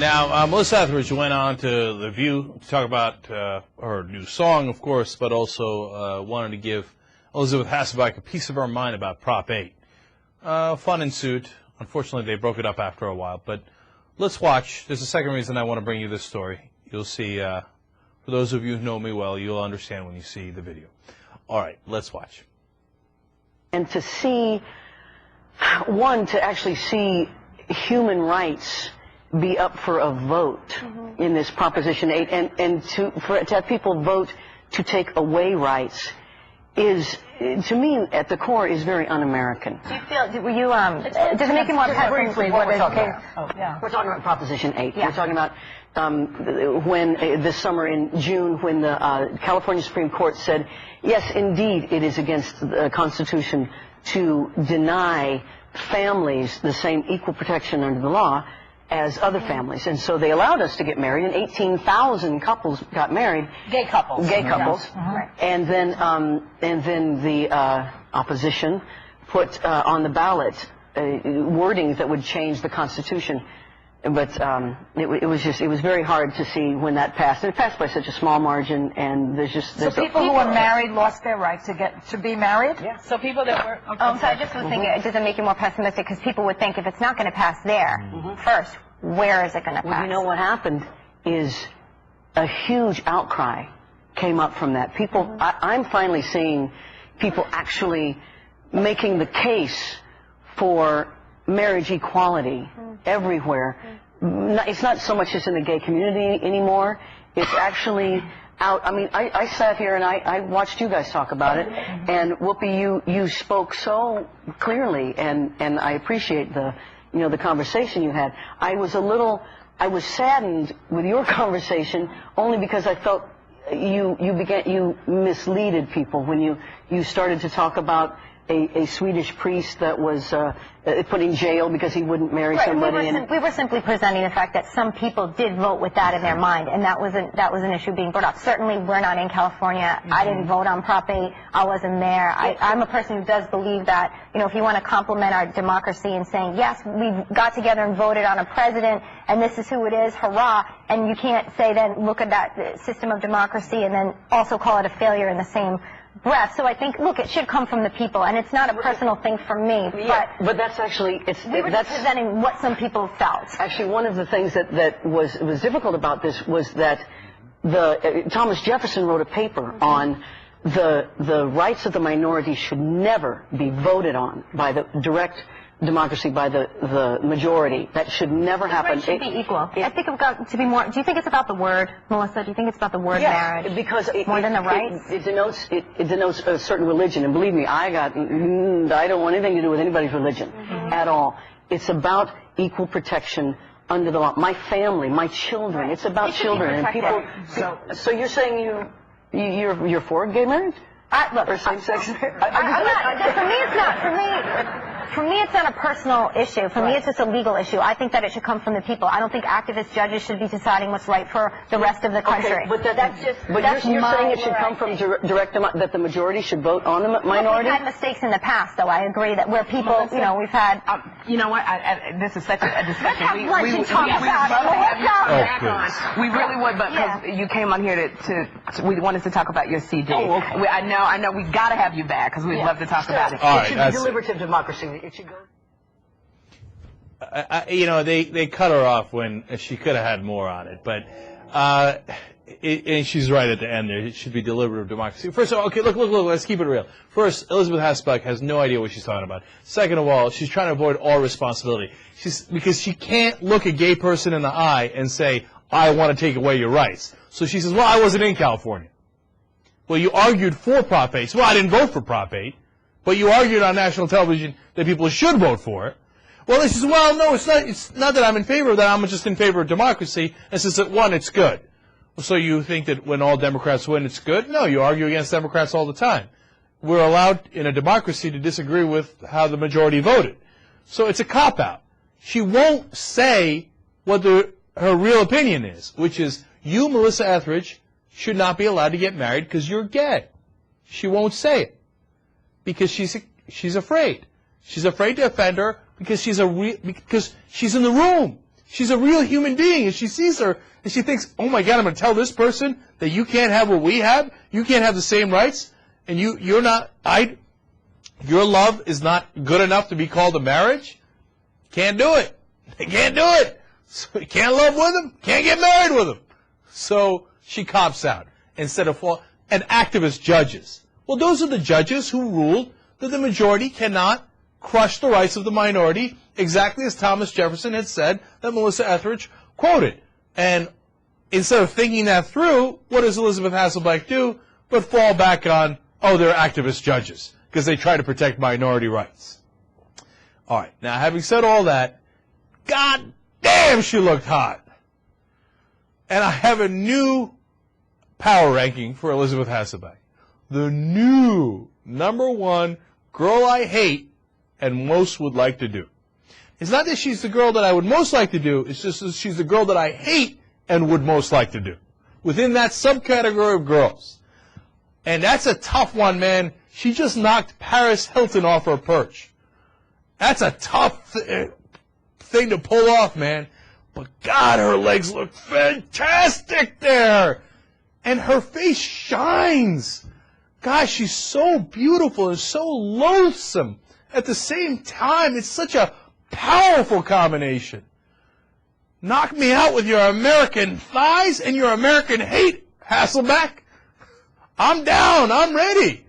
Now, Melissa Etheridge went on to The View to talk about her new song, of course, but also wanted to give Elizabeth Hasselbeck a piece of her mind about Prop 8. Fun ensued. Unfortunately, they broke it up after a while, but let's watch. There's a second reason I want to bring you this story. You'll see, for those of you who know me well, you'll understand when you see the video. All right, let's watch. And to see, to actually see human rights be up for a vote in this Proposition 8, and to have people vote to take away rights is, to me, at the core, is very un-American. Do you feel, were you, does it make you more briefly what we're talking about? Oh, yeah. We're talking about Proposition 8. Yeah. We're talking about when this summer in June, when the California Supreme Court said, yes, indeed, it is against the Constitution to deny families the same equal protection under the law as other families. And so they allowed us to get married, and 18,000 couples got married. Gay couples. Gay couples. And then the opposition put on the ballot wordings that would change the Constitution. But it was very hard to see when that passed. And it passed by such a small margin, and so people who were married lost their right to be married? Yeah. So people that were... Oh, so I just was thinking, does it make you more pessimistic? Because people would think if it's not going to pass there first, where is it going to pass? Well, you know what happened is a huge outcry came up from that. People, I'm finally seeing people actually making the case for marriage equality everywhere. It's not so much just in the gay community anymore. It's actually out. I mean, I sat here and I watched you guys talk about it, and Whoopi, you spoke so clearly, and I appreciate the conversation you had. I was saddened with your conversation only because I felt you misleaded people when you started to talk about a Swedish priest that was put in jail because he wouldn't marry somebody. We were simply presenting the fact that some people did vote with that in their mind, and that was an issue being brought up. Certainly, we're not in California. I didn't vote on Prop 8. I wasn't there. I'm a person who does believe that, if you want to compliment our democracy and saying, yes, we got together and voted on a president, and this is who it is, hurrah, and you can't say then, look at that system of democracy and then also call it a failure in the same breath. So I think, look, it should come from the people, and it's not a personal thing for me. But that's actually we were just presenting what some people felt. Actually, one of the things that was difficult about this was that Thomas Jefferson wrote a paper on the rights of the minority should never be voted on by the direct democracy, by the majority. That should never happen. It should be equal. I think it's got to be more. Do you think it's about the word, Melissa? Do you think it's about the word marriage? Because more than the rights? It denotes a certain religion, and believe me, I don't want anything to do with anybody's religion at all. It's about equal protection under the law. My family, my children. It's about children and people. So you're saying you're for gay marriage? Look, or same-sex marriage? For me, it's not a personal issue. For me, it's just a legal issue. I think that it should come from the people. I don't think activist judges should be deciding what's right for the rest of the country. Okay, but you're saying it should come from direct that the majority should vote on the minority? We've had mistakes in the past, though. I agree that where people, we've had. You know what? This is such a discussion. We really would, but because you came on here we wanted to talk about your CD. Oh, okay. I know. We've got to have you back because we'd love to talk about it. All right, it should be deliberative democracy. It should go. They cut her off when she could have had more on it, but and she's right at the end there. It should be deliberative democracy. First of all, okay, look, let's keep it real. First, Elizabeth Hasselbeck has no idea what she's talking about. Second of all, she's trying to avoid all responsibility. Because she can't look a gay person in the eye and say, I want to take away your rights. So she says, well, I wasn't in California. Well, you argued for Prop 8. Well, I didn't vote for Prop 8. But you argued on national television that people should vote for it. Well, they says, well, no, it's not that I'm in favor of that. I'm just in favor of democracy. And since it won, it's good. Well, so you think that when all Democrats win, it's good? No, you argue against Democrats all the time. We're allowed in a democracy to disagree with how the majority voted. So it's a cop-out. She won't say what her real opinion is, which is you, Melissa Etheridge, should not be allowed to get married because you're gay. She won't say it because she's afraid. She's afraid to offend her because she's in the room. She's a real human being, and she sees her, and she thinks, oh my God, I'm going to tell this person that you can't have what we have, you can't have the same rights, and your love is not good enough to be called a marriage? Can't do it. Can't do it. So you can't love with him, can't get married with him. So she cops out instead of and activist judges. Well, those are the judges who ruled that the majority cannot crush the rights of the minority, exactly as Thomas Jefferson had said that Melissa Etheridge quoted. And instead of thinking that through, what does Elizabeth Hasselbeck do but fall back on, oh, they're activist judges because they try to protect minority rights. All right, now having said all that, God damn, she looked hot. And I have a new power ranking for Elizabeth Hasselbeck. The new #1 girl I hate and most would like to do. It's not that she's the girl that I would most like to do, it's just that she's the girl that I hate and would most like to do. Within that subcategory of girls. And that's a tough one, man. She just knocked Paris Hilton off her perch. That's a tough thing to pull off, man. But God, her legs look fantastic there. And her face shines. Gosh, she's so beautiful and so loathsome. At the same time, it's such a powerful combination. Knock me out with your American thighs and your American hate, Hasselbeck. I'm down. I'm ready.